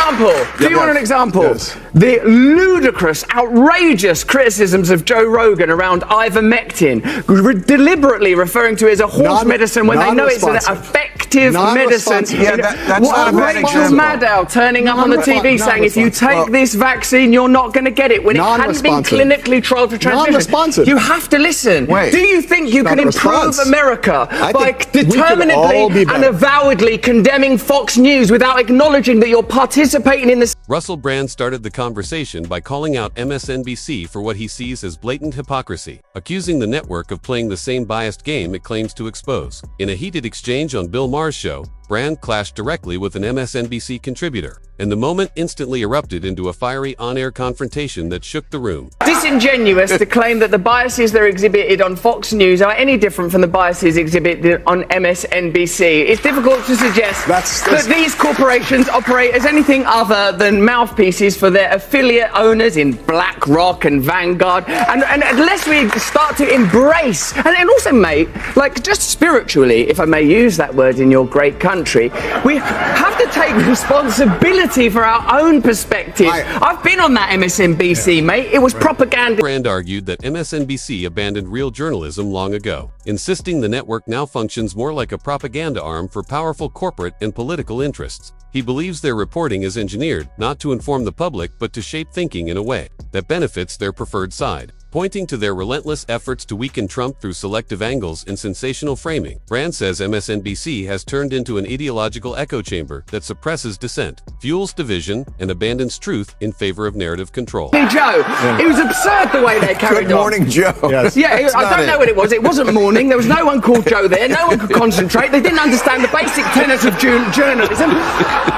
example? Do you want an example? Yes. The ludicrous, outrageous criticisms of Joe Rogan around ivermectin, deliberately referring to it as a horse medicine when they know it's an effective medicine. Yeah, that's not a bad Rachel example. Maddow turning up on the TV saying if you take this vaccine, you're not going to get it when it hadn't been clinically trialed for transmission. You have to listen. Wait. Do you think you can improve America by determinedly and avowedly condemning Fox News without acknowledging that you're participating in this? Russell Brand started the conversation by calling out MSNBC for what he sees as blatant hypocrisy, accusing the network of playing the same biased game it claims to expose. In a heated exchange on Bill Maher's show, Brand clashed directly with an MSNBC contributor, and the moment instantly erupted into a fiery on-air confrontation that shook the room. Disingenuous to claim that the biases that are exhibited on Fox News are any different from the biases exhibited on MSNBC. It's difficult to suggest that these corporations operate as anything other than mouthpieces for their affiliate owners in BlackRock and Vanguard. And unless we start to embrace, and also, mate, like just spiritually, if I may use that word in your great country, we have to take responsibility for our own perspective. I've been on that MSNBC, mate. It was propaganda. Brand argued that MSNBC abandoned real journalism long ago, insisting the network now functions more like a propaganda arm for powerful corporate and political interests. He believes their reporting is engineered not to inform the public but to shape thinking in a way that benefits their preferred side. Pointing to their relentless efforts to weaken Trump through selective angles and sensational framing, Brand says MSNBC has turned into an ideological echo chamber that suppresses dissent, fuels division, and abandons truth in favor of narrative control. Hey, Joe, it was absurd the way they carried on. Good morning, Joe. Yes. Yeah, I don't know what it was. It wasn't morning. There was no one called Joe there. No one could concentrate. They didn't understand the basic tenets of journalism.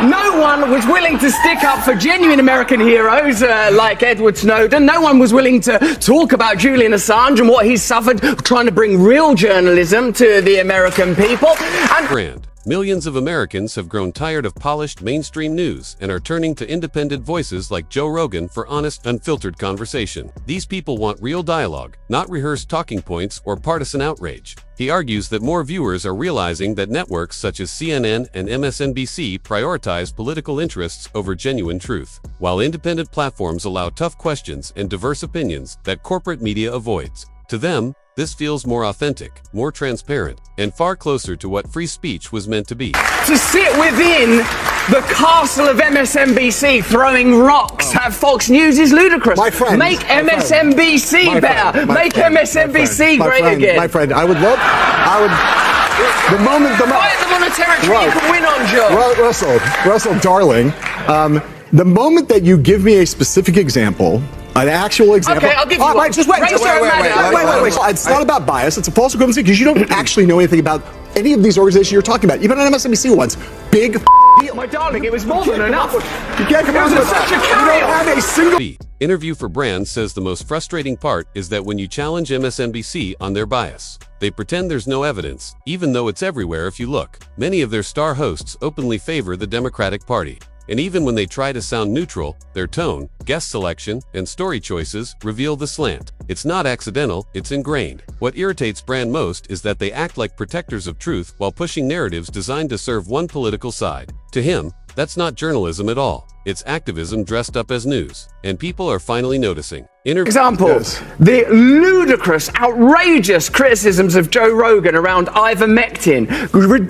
No one was willing to stick up for genuine American heroes like Edward Snowden. No one was willing to talk about Julian Assange and what he's suffered trying to bring real journalism to the American people. And Brand. Millions of Americans have grown tired of polished mainstream news and are turning to independent voices like Joe Rogan for honest, unfiltered conversation. These people want real dialogue, not rehearsed talking points or partisan outrage. He argues that more viewers are realizing that networks such as CNN and MSNBC prioritize political interests over genuine truth, while independent platforms allow tough questions and diverse opinions that corporate media avoids. To them, this feels more authentic, more transparent, and far closer to what free speech was meant to be. to sit within the castle of MSNBC throwing rocks at Fox News is ludicrous. My friend, make MSNBC better. Make MSNBC great again. My friend, the moment Fight them on a territory you can win on, Joe. Russell, darling, the moment that you give me a specific example, an actual example. Okay, I'll give you one. Wait, just wait. Wait. It's not about bias. It's a false equivalency because you don't actually know anything about any of these organizations you're talking about. Even on MSNBC once, big deal. My darling, it was more than enough. You can't come out with such a that. You don't have a single. Interview for Brand says the most frustrating part is that when you challenge MSNBC on their bias, they pretend there's no evidence, even though it's everywhere if you look. Many of their star hosts openly favor the Democratic Party. And even when they try to sound neutral, their tone, guest selection, and story choices reveal the slant. It's not accidental, it's ingrained. What irritates Brand most is that they act like protectors of truth while pushing narratives designed to serve one political side. To him, that's not journalism at all. It's activism dressed up as news. And people are finally noticing. Example, the ludicrous, outrageous criticisms of Joe Rogan around ivermectin,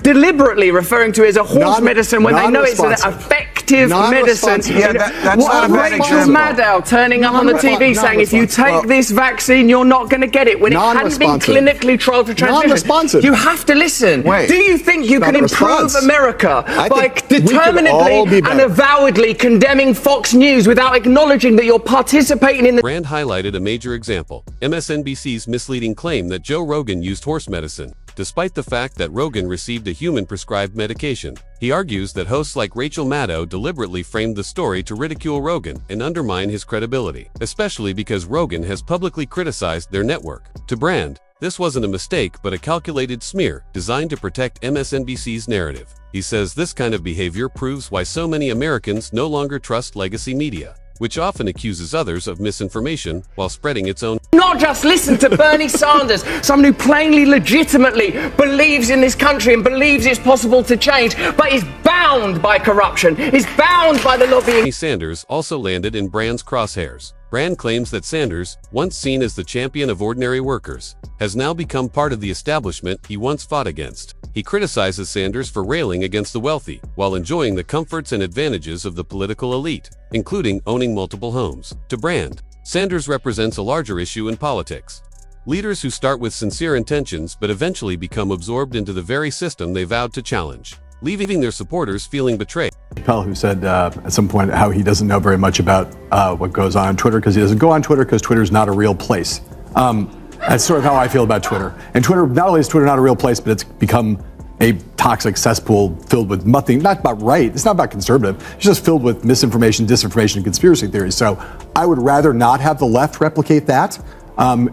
deliberately referring to it as a horse medicine when they know it's an effective medicine. Yeah, that's not a bad Rachel example. Maddow turning up on the TV saying if you take this vaccine, you're not going to get it when it hadn't been clinically trialed for transmission. You have to listen. Do you think you can improve America by determinedly and avowedly condemning Fox News without acknowledging that you're participating in the... Brand highlighted a major example, MSNBC's misleading claim that Joe Rogan used horse medicine, despite the fact that Rogan received a human-prescribed medication. He argues that hosts like Rachel Maddow deliberately framed the story to ridicule Rogan and undermine his credibility, especially because Rogan has publicly criticized their network. To Brand, this wasn't a mistake but a calculated smear designed to protect MSNBC's narrative. He says this kind of behavior proves why so many Americans no longer trust legacy media. which often accuses others of misinformation while spreading its own. Not just listen to Bernie Sanders, someone who plainly, legitimately believes in this country and believes it's possible to change, but is bound by corruption, is bound by the lobbying. Sanders also landed in Brand's crosshairs. Brand claims that Sanders, once seen as the champion of ordinary workers, has now become part of the establishment he once fought against. He criticizes Sanders for railing against the wealthy, while enjoying the comforts and advantages of the political elite, including owning multiple homes. To Brand, Sanders represents a larger issue in politics. Leaders who start with sincere intentions but eventually become absorbed into the very system they vowed to challenge, leaving their supporters feeling betrayed. Pell, who said at some point how he doesn't know very much about what goes on Twitter because he doesn't go on Twitter because Twitter's not a real place. That's sort of how I feel about Twitter. And Twitter, not only is Twitter not a real place, but it's become a toxic cesspool filled with nothing, not about right, it's not about conservative, it's just filled with misinformation, disinformation, and conspiracy theories. So I would rather not have the left replicate that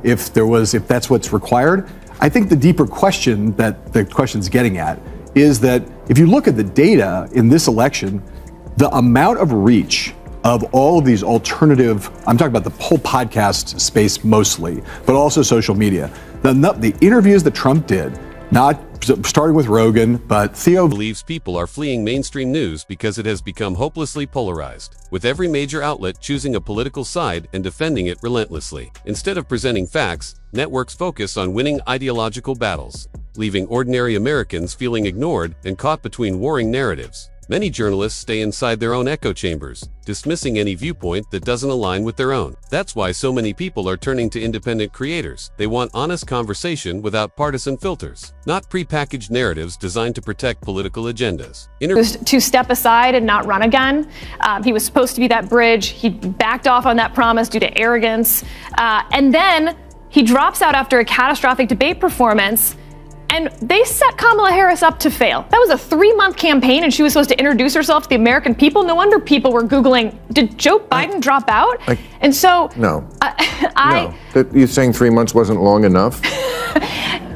if that's what's required. I think the deeper question that the question's getting at is that if you look at the data in this election, the amount of reach of all of these alternative, I'm talking about the whole podcast space mostly, but also social media. The interviews that Trump did, not starting with Rogan, but Theo believes people are fleeing mainstream news because it has become hopelessly polarized, with every major outlet choosing a political side and defending it relentlessly. Instead of presenting facts, networks focus on winning ideological battles, leaving ordinary Americans feeling ignored and caught between warring narratives. Many journalists stay inside their own echo chambers, dismissing any viewpoint that doesn't align with their own. That's why so many people are turning to independent creators. They want honest conversation without partisan filters, not prepackaged narratives designed to protect political agendas. To step aside and not run again. He was supposed to be that bridge. He backed off on that promise due to arrogance. And then he drops out after a catastrophic debate performance. And they set Kamala Harris up to fail. That was a 3-month campaign, and she was supposed to introduce herself to the American people. No wonder people were Googling, did Joe Biden drop out? And so... No. You're saying 3 months wasn't long enough?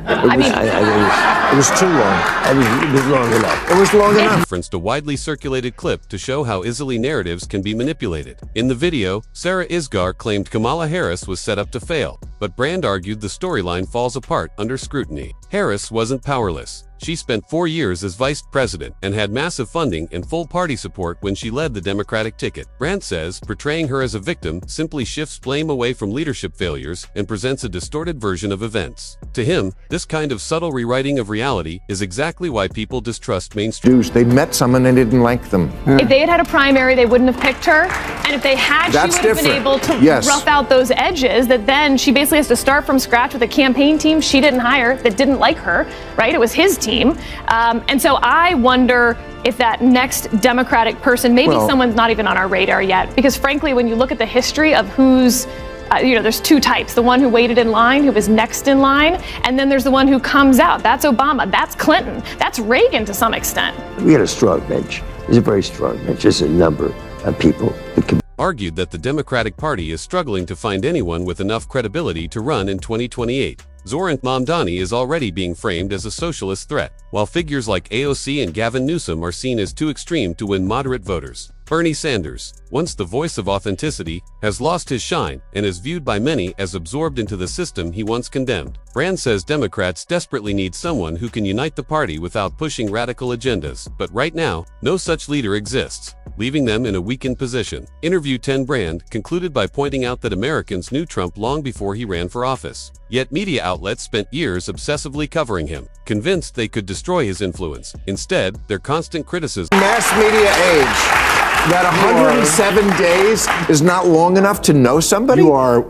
It was too long. It was long enough. It was long enough. Referenced a widely circulated clip to show how easily narratives can be manipulated. In the video, Sarah Isgar claimed Kamala Harris was set up to fail, but Brand argued the storyline falls apart under scrutiny. Harris wasn't powerless. She spent 4 years as vice president and had massive funding and full party support when she led the Democratic ticket. Brand says portraying her as a victim simply shifts blame away from leadership failures and presents a distorted version of events. To him, this kind of subtle rewriting of reality is exactly why people distrust mainstream news. They met someone and didn't like them. If they had had a primary, they wouldn't have picked her. And if they had, she would have been able to rough out those edges that then she basically has to start from scratch with a campaign team she didn't hire that didn't like her, right? It was his team. And so I wonder if that next Democratic person, maybe someone's not even on our radar yet, because frankly, when you look at the history of who's, there's two types, the one who waited in line, who was next in line, and then there's the one who comes out. That's Obama, that's Clinton, that's Reagan to some extent. We had a strong bench. There's a very strong bench. There's a number of people that could argued that the Democratic Party is struggling to find anyone with enough credibility to run in 2028. Zoran Mamdani is already being framed as a socialist threat, while figures like AOC and Gavin Newsom are seen as too extreme to win moderate voters. Bernie Sanders, once the voice of authenticity, has lost his shine and is viewed by many as absorbed into the system he once condemned. Brand says Democrats desperately need someone who can unite the party without pushing radical agendas, but right now, no such leader exists, leaving them in a weakened position. Interview 10 Brand concluded by pointing out that Americans knew Trump long before he ran for office. Yet media outlets spent years obsessively covering him, convinced they could destroy his influence. Instead, their constant criticism. Mass media age. That 107 days is not long enough to know somebody. You are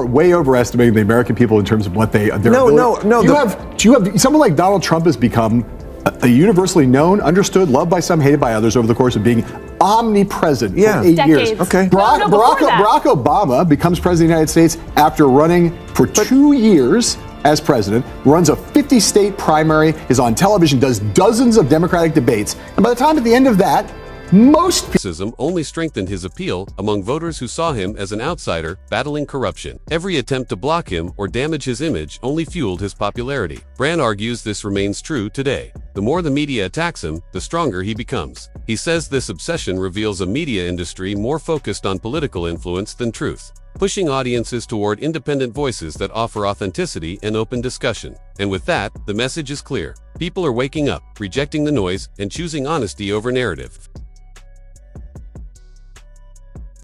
way overestimating the American people in terms of what they. No. You have someone like Donald Trump has become a universally known, understood, loved by some, hated by others over the course of being omnipresent for 8 years. Okay. Barack Obama becomes president of the United States after running for 2 years as president, runs a 50-state primary, is on television, does dozens of Democratic debates, and by the time at the end of that, Most racism only strengthened his appeal among voters who saw him as an outsider battling corruption. Every attempt to block him or damage his image only fueled his popularity. Brand argues this remains true today. The more the media attacks him, the stronger he becomes. He says this obsession reveals a media industry more focused on political influence than truth, pushing audiences toward independent voices that offer authenticity and open discussion. And with that, the message is clear. People are waking up, rejecting the noise, and choosing honesty over narrative.